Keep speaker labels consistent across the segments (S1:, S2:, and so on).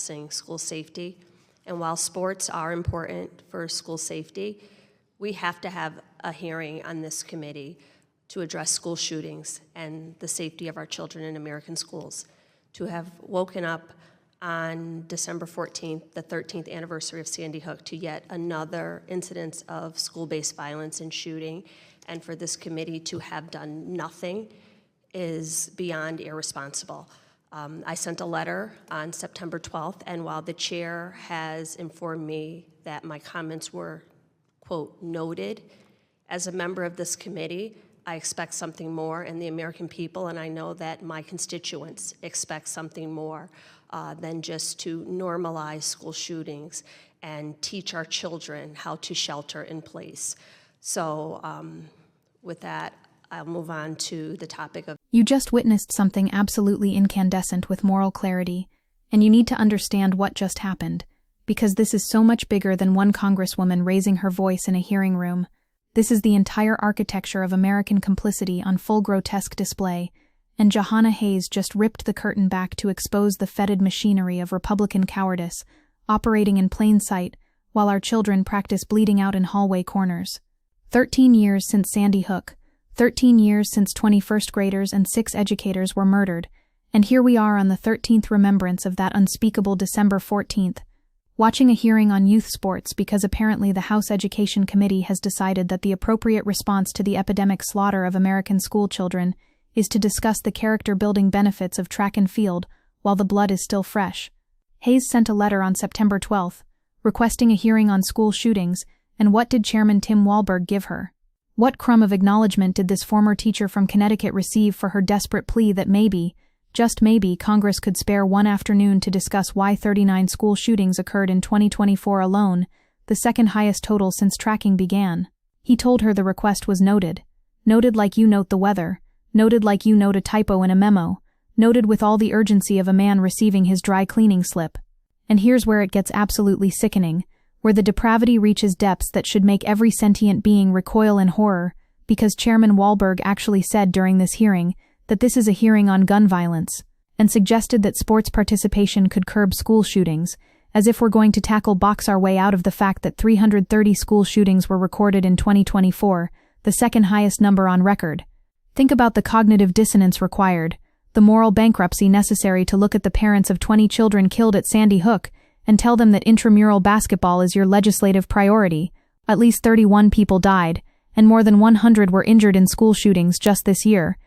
S1: addressing school safety. And while sports are important for school safety, we have to have a hearing on this committee to address school shootings and the safety of our children in American schools. To have woken up on December 14th, the 13th anniversary of Sandy Hook, to yet another incidence of school-based violence and shooting, and for this committee to have done nothing is beyond irresponsible. I sent a letter on September 12th, and while the chair has informed me that my comments were, quote, noted, as a member of this committee, I expect something more, and the American people, and I know that my constituents expect something more than just to normalize school shootings and teach our children how to shelter in place. So with that, I'll move on to the topic of...
S2: You just witnessed something absolutely incandescent with moral clarity, and you need to understand what just happened, because this is so much bigger than one Congresswoman raising her voice in a hearing room. This is the entire architecture of American complicity on full grotesque display, and Jahana Hayes just ripped the curtain back to expose the fetid machinery of Republican cowardice, operating in plain sight, while our children practice bleeding out in hallway corners. 13 years since Sandy Hook, 13 years since 21st graders and 6 educators were murdered, and here we are on the 13th remembrance of that unspeakable December 14th, watching a hearing on youth sports because apparently the House Education Committee has decided that the appropriate response to the epidemic slaughter of American school children is to discuss the character-building benefits of track and field while the blood is still fresh. Hayes sent a letter on September 12th, requesting a hearing on school shootings, and what did Chairman Tim Walberg give her? What crumb of acknowledgement did this former teacher from Connecticut receive for her desperate plea that maybe, just maybe, Congress could spare one afternoon to discuss why 39 school shootings occurred in 2024 alone, the second highest total since tracking began? He told her the request was noted. Noted like you note the weather. Noted like you note a typo in a memo. Noted with all the urgency of a man receiving his dry cleaning slip. And here's where it gets absolutely sickening, where the depravity reaches depths that should make every sentient being recoil in horror, because Chairman Walberg actually said during this hearing that this is a hearing on gun violence, and suggested that sports participation could curb school shootings, as if we're going to box our way out of the fact that 330 school shootings were recorded in 2024, the second highest number on record. Think about the cognitive dissonance required, the moral bankruptcy necessary to look at the parents of 20 children killed at Sandy Hook and tell them that intramural basketball is your legislative priority. At least 31 people died, and more than 100 were injured in school shootings just this year.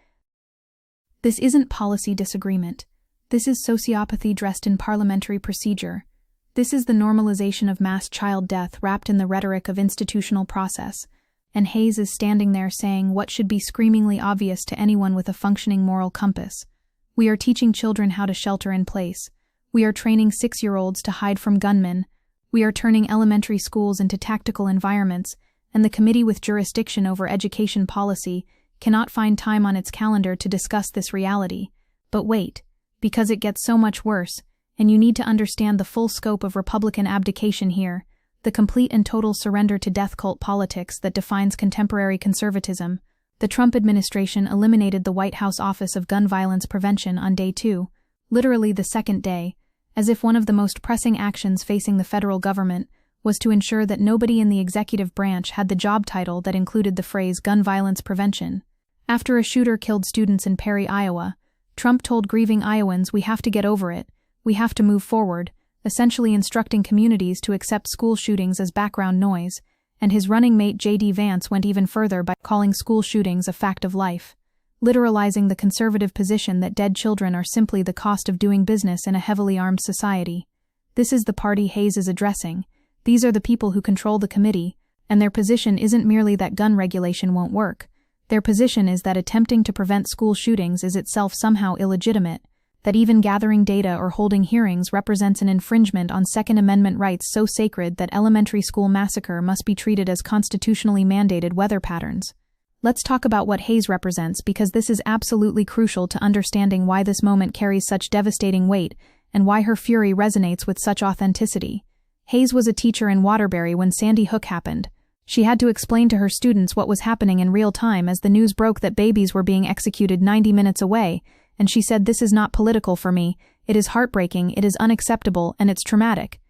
S2: This isn't policy disagreement. This is sociopathy dressed in parliamentary procedure. This is the normalization of mass child death wrapped in the rhetoric of institutional process. And Hayes is standing there saying what should be screamingly obvious to anyone with a functioning moral compass. We are teaching children how to shelter in place. We are training 6-year-olds to hide from gunmen. We are turning elementary schools into tactical environments, and the committee with jurisdiction over education policy cannot find time on its calendar to discuss this reality. But wait, because it gets so much worse, and you need to understand the full scope of Republican abdication here, the complete and total surrender to death cult politics that defines contemporary conservatism. The Trump administration eliminated the White House Office of Gun Violence Prevention on day 2, literally the second day, as if one of the most pressing actions facing the federal government was to ensure that nobody in the executive branch had the job title that included the phrase gun violence prevention. After a shooter killed students in Perry, Iowa, Trump told grieving Iowans we have to get over it, we have to move forward, essentially instructing communities to accept school shootings as background noise, and his running mate J.D. Vance went even further by calling school shootings a fact of life, literalizing the conservative position that dead children are simply the cost of doing business in a heavily armed society. This is the party Hayes is addressing. These are the people who control the committee, and their position isn't merely that gun regulation won't work. Their position is that attempting to prevent school shootings is itself somehow illegitimate, that even gathering data or holding hearings represents an infringement on Second Amendment rights so sacred that elementary school massacre must be treated as constitutionally mandated weather patterns. Let's talk about what Hayes represents, because this is absolutely crucial to understanding why this moment carries such devastating weight and why her fury resonates with such authenticity. Hayes was a teacher in Waterbury when Sandy Hook happened. She had to explain to her students what was happening in real time as the news broke that babies were being executed 90 minutes away, and she said, "This is not political for me. It is heartbreaking, it is unacceptable, and it's traumatic."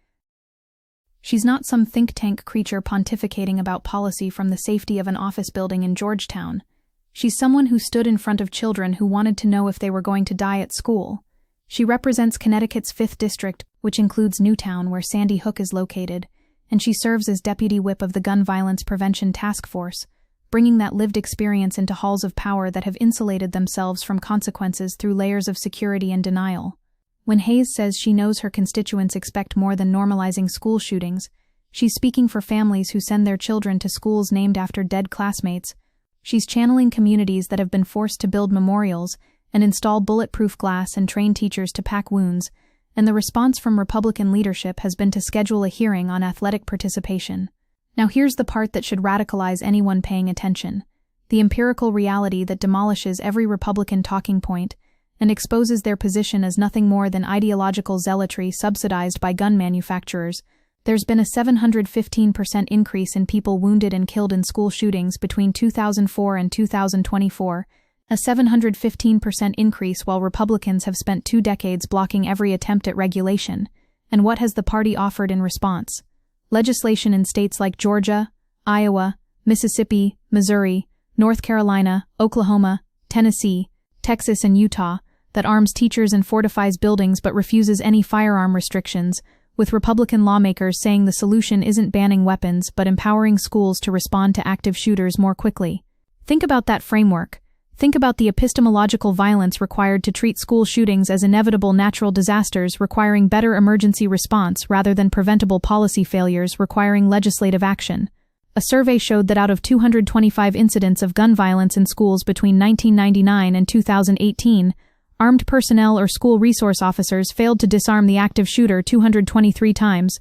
S2: She's not some think tank creature pontificating about policy from the safety of an office building in Georgetown. She's someone who stood in front of children who wanted to know if they were going to die at school. She represents Connecticut's 5th District, which includes Newtown, where Sandy Hook is located, and she serves as Deputy Whip of the Gun Violence Prevention Task Force, bringing that lived experience into halls of power that have insulated themselves from consequences through layers of security and denial. When Hayes says she knows her constituents expect more than normalizing school shootings, she's speaking for families who send their children to schools named after dead classmates. She's channeling communities that have been forced to build memorials and install bulletproof glass and train teachers to pack wounds, and the response from Republican leadership has been to schedule a hearing on athletic participation. Now here's the part that should radicalize anyone paying attention: the empirical reality that demolishes every Republican talking point and exposes their position as nothing more than ideological zealotry subsidized by gun manufacturers. There's been a 715% increase in people wounded and killed in school shootings between 2004 and 2024, a 715% increase while Republicans have spent 2 decades blocking every attempt at regulation. And what has the party offered in response? Legislation in states like Georgia, Iowa, Mississippi, Missouri, North Carolina, Oklahoma, Tennessee, Texas, and Utah that arms teachers and fortifies buildings but refuses any firearm restrictions, with Republican lawmakers saying the solution isn't banning weapons but empowering schools to respond to active shooters more quickly. Think about that framework. Think about the epistemological violence required to treat school shootings as inevitable natural disasters requiring better emergency response rather than preventable policy failures requiring legislative action. A survey showed that out of 225 incidents of gun violence in schools between 1999 and 2018, armed personnel or school resource officers failed to disarm the active shooter 223 times,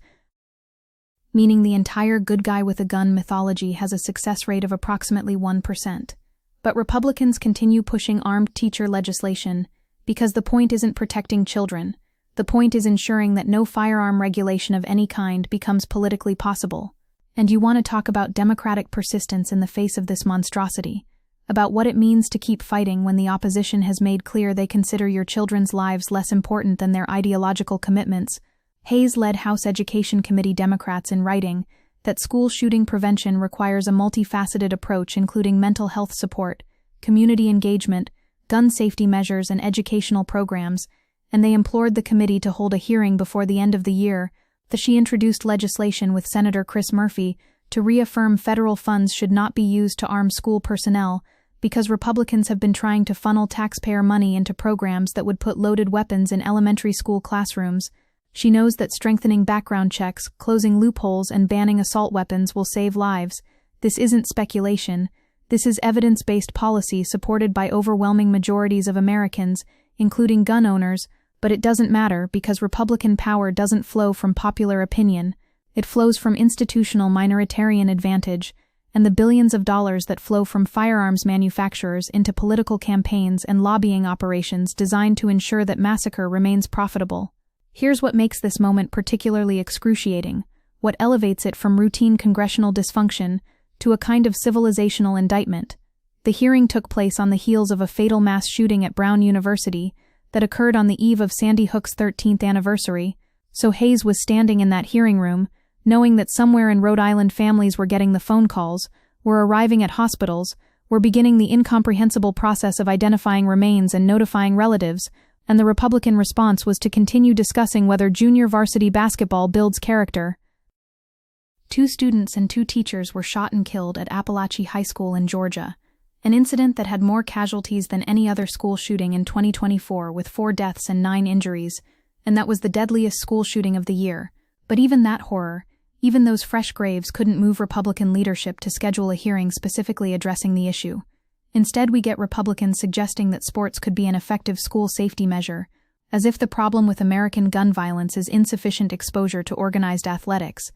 S2: meaning the entire good guy with a gun mythology has a success rate of approximately 1%. But Republicans continue pushing armed teacher legislation because the point isn't protecting children. The point is ensuring that no firearm regulation of any kind becomes politically possible. And you want to talk about democratic persistence in the face of this monstrosity, about what it means to keep fighting when the opposition has made clear they consider your children's lives less important than their ideological commitments. Hayes led House Education Committee Democrats in writing that school shooting prevention requires a multifaceted approach including mental health support, community engagement, gun safety measures, and educational programs, and they implored the committee to hold a hearing before the end of the year. She introduced legislation with Senator Chris Murphy to reaffirm federal funds should not be used to arm school personnel because Republicans have been trying to funnel taxpayer money into programs that would put loaded weapons in elementary school classrooms. She knows that strengthening background checks, closing loopholes, and banning assault weapons will save lives. This isn't speculation. This is evidence-based policy supported by overwhelming majorities of Americans, including gun owners, but it doesn't matter because Republican power doesn't flow from popular opinion. It flows from institutional minoritarian advantage and the billions of dollars that flow from firearms manufacturers into political campaigns and lobbying operations designed to ensure that massacre remains profitable. Here's what makes this moment particularly excruciating, what elevates it from routine congressional dysfunction to a kind of civilizational indictment. The hearing took place on the heels of a fatal mass shooting at Brown University that occurred on the eve of Sandy Hook's 13th anniversary, so Hayes was standing in that hearing room, knowing that somewhere in Rhode Island families were getting the phone calls, were arriving at hospitals, were beginning the incomprehensible process of identifying remains and notifying relatives, and the Republican response was to continue discussing whether junior varsity basketball builds character. 2 students and 2 teachers were shot and killed at Appalachia High School in Georgia, an incident that had more casualties than any other school shooting in 2024 with 4 deaths and 9 injuries, and that was the deadliest school shooting of the year. But even that horror, even those fresh graves couldn't move Republican leadership to schedule a hearing specifically addressing the issue. Instead, we get Republicans suggesting that sports could be an effective school safety measure, as if the problem with American gun violence is insufficient exposure to organized athletics,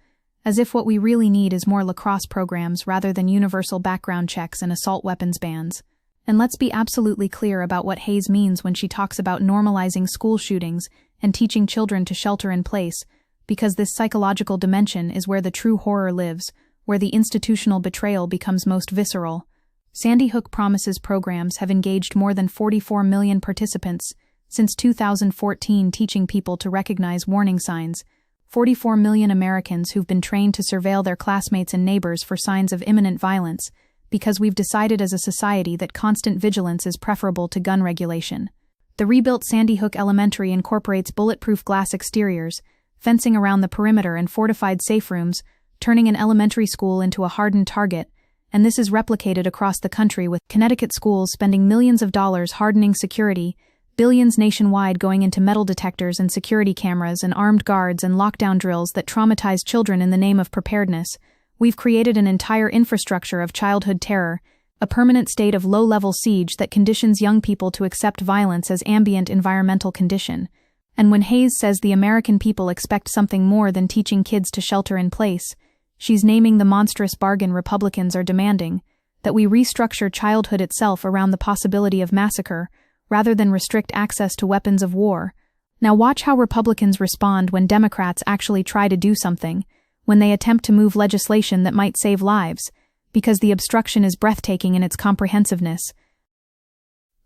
S2: as if what we really need is more lacrosse programs rather than universal background checks and assault weapons bans. And let's be absolutely clear about what Hayes means when she talks about normalizing school shootings and teaching children to shelter in place, because this psychological dimension is where the true horror lives, where the institutional betrayal becomes most visceral. Sandy Hook Promises programs have engaged more than 44 million participants since 2014, teaching people to recognize warning signs. 44 million Americans who've been trained to surveil their classmates and neighbors for signs of imminent violence, because we've decided as a society that constant vigilance is preferable to gun regulation. The rebuilt Sandy Hook Elementary incorporates bulletproof glass exteriors, fencing around the perimeter, and fortified safe rooms, turning an elementary school into a hardened target, and this is replicated across the country, with Connecticut schools spending millions of dollars hardening security, billions nationwide going into metal detectors and security cameras and armed guards and lockdown drills that traumatize children in the name of preparedness. We've created an entire infrastructure of childhood terror, a permanent state of low-level siege that conditions young people to accept violence as ambient environmental condition. And when Hayes says the American people expect something more than teaching kids to shelter in place, she's naming the monstrous bargain Republicans are demanding, that we restructure childhood itself around the possibility of massacre, rather than restrict access to weapons of war. Now watch how Republicans respond when Democrats actually try to do something, when they attempt to move legislation that might save lives, because the obstruction is breathtaking in its comprehensiveness.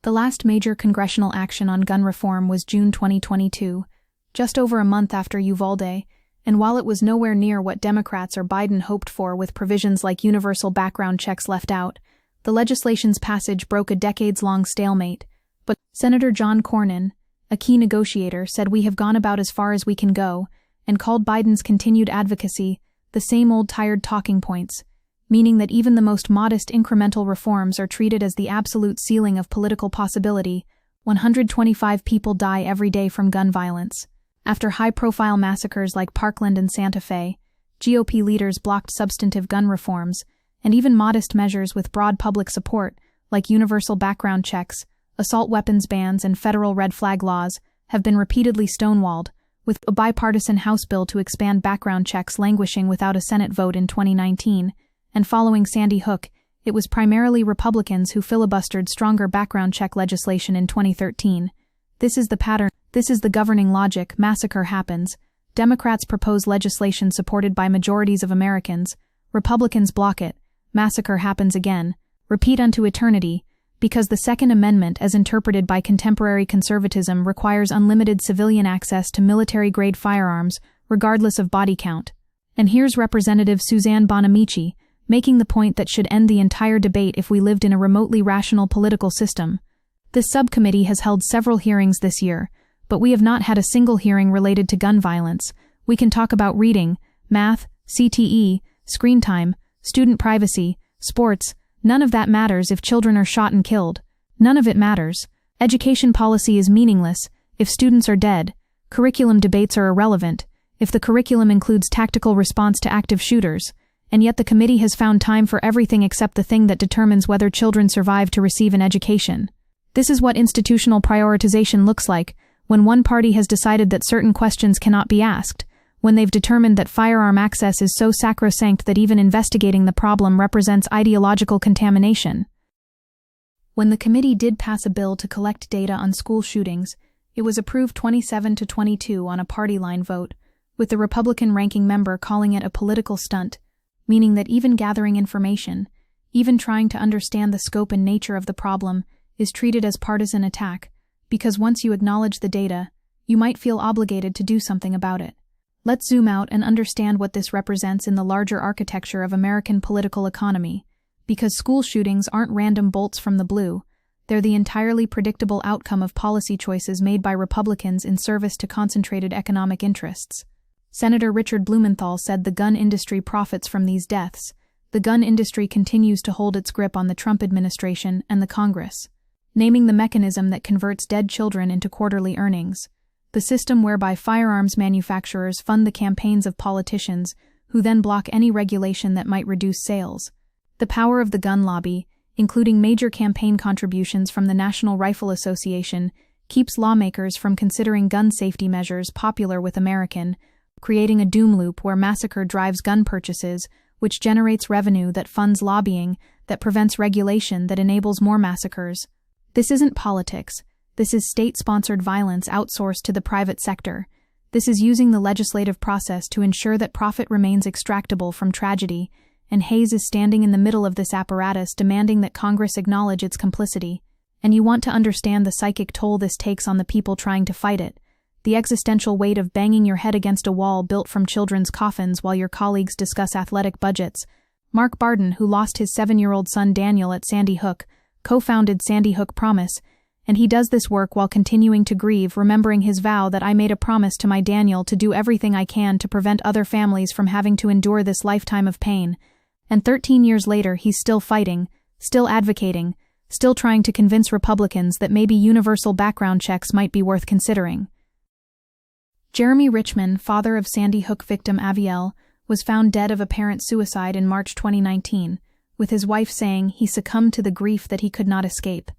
S2: The last major congressional action on gun reform was June 2022, just over a month after Uvalde, and while it was nowhere near what Democrats or Biden hoped for, with provisions like universal background checks left out, the legislation's passage broke a decades-long stalemate. But Senator John Cornyn, a key negotiator, said we have gone about as far as we can go, and called Biden's continued advocacy the same old tired talking points, meaning that even the most modest incremental reforms are treated as the absolute ceiling of political possibility. 125 people die every day from gun violence. After high-profile massacres like Parkland and Santa Fe, GOP leaders blocked substantive gun reforms, and even modest measures with broad public support, like universal background checks, assault weapons bans, and federal red flag laws, have been repeatedly stonewalled, with a bipartisan House bill to expand background checks languishing without a Senate vote in 2019, and following Sandy Hook, it was primarily Republicans who filibustered stronger background check legislation in 2013. This is the pattern. This is the governing logic. Massacre happens. Democrats propose legislation supported by majorities of Americans. Republicans block it. Massacre happens again. Repeat unto eternity. Because the Second Amendment, as interpreted by contemporary conservatism, requires unlimited civilian access to military-grade firearms, regardless of body count. And here's Representative Suzanne Bonamici, making the point that should end the entire debate if we lived in a remotely rational political system. This subcommittee has held several hearings this year, but we have not had a single hearing related to gun violence. We can talk about reading, math, CTE, screen time, student privacy, sports. None of that matters if children are shot and killed. None of it matters. Education policy is meaningless if students are dead. Curriculum debates are irrelevant if the curriculum includes tactical response to active shooters. And yet the committee has found time for everything except the thing that determines whether children survive to receive an education. This is what institutional prioritization looks like, when one party has decided that certain questions cannot be asked, when they've determined that firearm access is so sacrosanct that even investigating the problem represents ideological contamination. When the committee did pass a bill to collect data on school shootings, it was approved 27-22 on a party line vote, with the Republican ranking member calling it a political stunt, meaning that even gathering information, even trying to understand the scope and nature of the problem, is treated as partisan attack, because once you acknowledge the data, you might feel obligated to do something about it. Let's zoom out and understand what this represents in the larger architecture of American political economy, because school shootings aren't random bolts from the blue, they're the entirely predictable outcome of policy choices made by Republicans in service to concentrated economic interests. Senator Richard Blumenthal said the gun industry profits from these deaths. The gun industry continues to hold its grip on the Trump administration and the Congress, naming the mechanism that converts dead children into quarterly earnings, the system whereby firearms manufacturers fund the campaigns of politicians who then block any regulation that might reduce sales. The power of the gun lobby, including major campaign contributions from the National Rifle Association, keeps lawmakers from considering gun safety measures popular with Americans, creating a doom loop where massacre drives gun purchases, which generates revenue that funds lobbying, that prevents regulation, that enables more massacres. This isn't politics. This is state-sponsored violence outsourced to the private sector. This is using the legislative process to ensure that profit remains extractable from tragedy, and Hayes is standing in the middle of this apparatus demanding that Congress acknowledge its complicity. And you want to understand the psychic toll this takes on the people trying to fight it. The existential weight of banging your head against a wall built from children's coffins while your colleagues discuss athletic budgets. Mark Barden, who lost his 7-year-old son Daniel at Sandy Hook, co-founded Sandy Hook Promise, and he does this work while continuing to grieve, remembering his vow that I made a promise to my Daniel to do everything I can to prevent other families from having to endure this lifetime of pain. And 13 years later, he's still fighting, still advocating, still trying to convince Republicans that maybe universal background checks might be worth considering. Jeremy Richman, father of Sandy Hook victim Avielle, was found dead of apparent suicide in March 2019, with his wife saying he succumbed to the grief that he could not escape.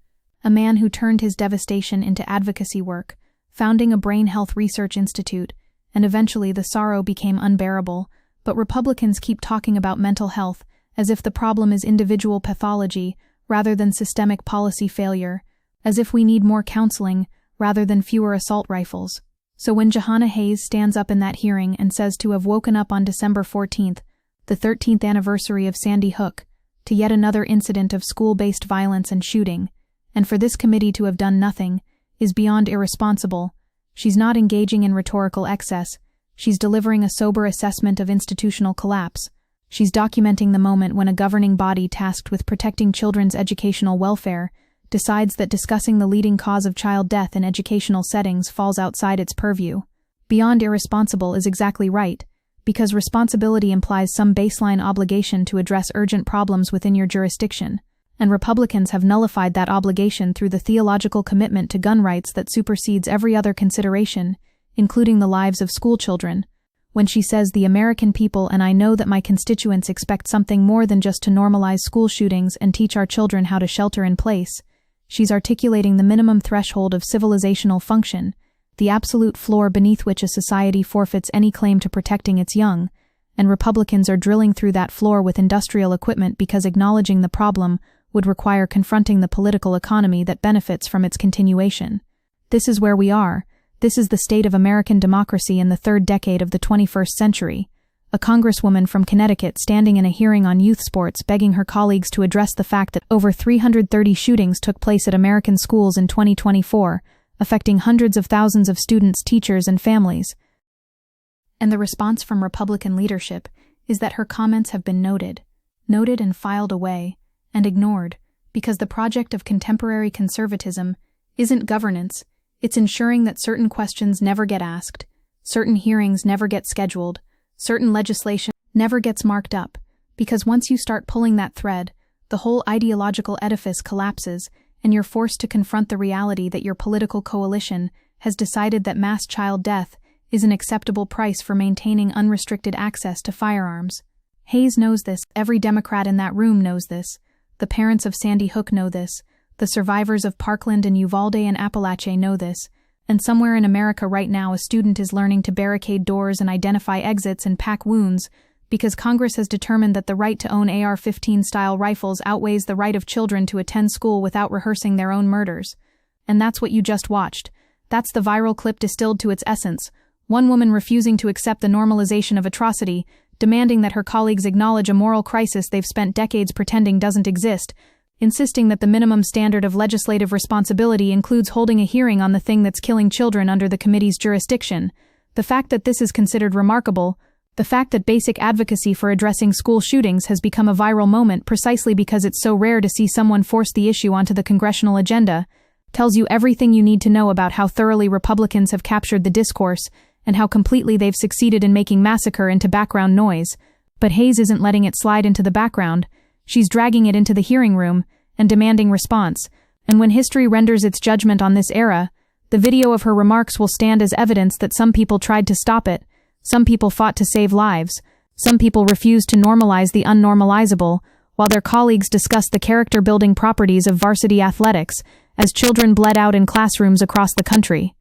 S2: A man who turned his devastation into advocacy work, founding a brain health research institute, and eventually the sorrow became unbearable, but Republicans keep talking about mental health as if the problem is individual pathology rather than systemic policy failure, as if we need more counseling rather than fewer assault rifles. So when Jahana Hayes stands up in that hearing and says to have woken up on December 14th, the 13th anniversary of Sandy Hook, to yet another incident of school-based violence and shooting, and for this committee to have done nothing, is beyond irresponsible, she's not engaging in rhetorical excess, she's delivering a sober assessment of institutional collapse. She's documenting the moment when a governing body tasked with protecting children's educational welfare decides that discussing the leading cause of child death in educational settings falls outside its purview. Beyond irresponsible is exactly right, because responsibility implies some baseline obligation to address urgent problems within your jurisdiction, and Republicans have nullified that obligation through the theological commitment to gun rights that supersedes every other consideration, including the lives of schoolchildren. When she says the American people and I know that my constituents expect something more than just to normalize school shootings and teach our children how to shelter in place, she's articulating the minimum threshold of civilizational function, the absolute floor beneath which a society forfeits any claim to protecting its young, and Republicans are drilling through that floor with industrial equipment because acknowledging the problem would require confronting the political economy that benefits from its continuation. This is where we are. This is the state of American democracy in the third decade of the 21st century. A congresswoman from Connecticut standing in a hearing on youth sports begging her colleagues to address the fact that over 330 shootings took place at American schools in 2024, affecting hundreds of thousands of students, teachers, and families. And the response from Republican leadership is that her comments have been noted and filed away, and ignored, because the project of contemporary conservatism isn't governance, it's ensuring that certain questions never get asked, certain hearings never get scheduled, certain legislation never gets marked up, because once you start pulling that thread, the whole ideological edifice collapses, and you're forced to confront the reality that your political coalition has decided that mass child death is an acceptable price for maintaining unrestricted access to firearms. Hayes knows this, every Democrat in that room knows this, the parents of Sandy Hook know this, the survivors of Parkland and Uvalde and Appalachia know this, and somewhere in America right now a student is learning to barricade doors and identify exits and pack wounds because Congress has determined that the right to own AR-15-style rifles outweighs the right of children to attend school without rehearsing their own murders. And that's what you just watched. That's the viral clip distilled to its essence. One woman refusing to accept the normalization of atrocity, demanding that her colleagues acknowledge a moral crisis they've spent decades pretending doesn't exist, insisting that the minimum standard of legislative responsibility includes holding a hearing on the thing that's killing children under the committee's jurisdiction. The fact that this is considered remarkable, the fact that basic advocacy for addressing school shootings has become a viral moment precisely because it's so rare to see someone force the issue onto the congressional agenda, tells you everything you need to know about how thoroughly Republicans have captured the discourse and how completely they've succeeded in making massacre into background noise. But Hayes isn't letting it slide into the background. She's dragging it into the hearing room and demanding response. And when history renders its judgment on this era, the video of her remarks will stand as evidence that some people tried to stop it, some people fought to save lives, some people refused to normalize the unnormalizable, while their colleagues discussed the character-building properties of varsity athletics as children bled out in classrooms across the country.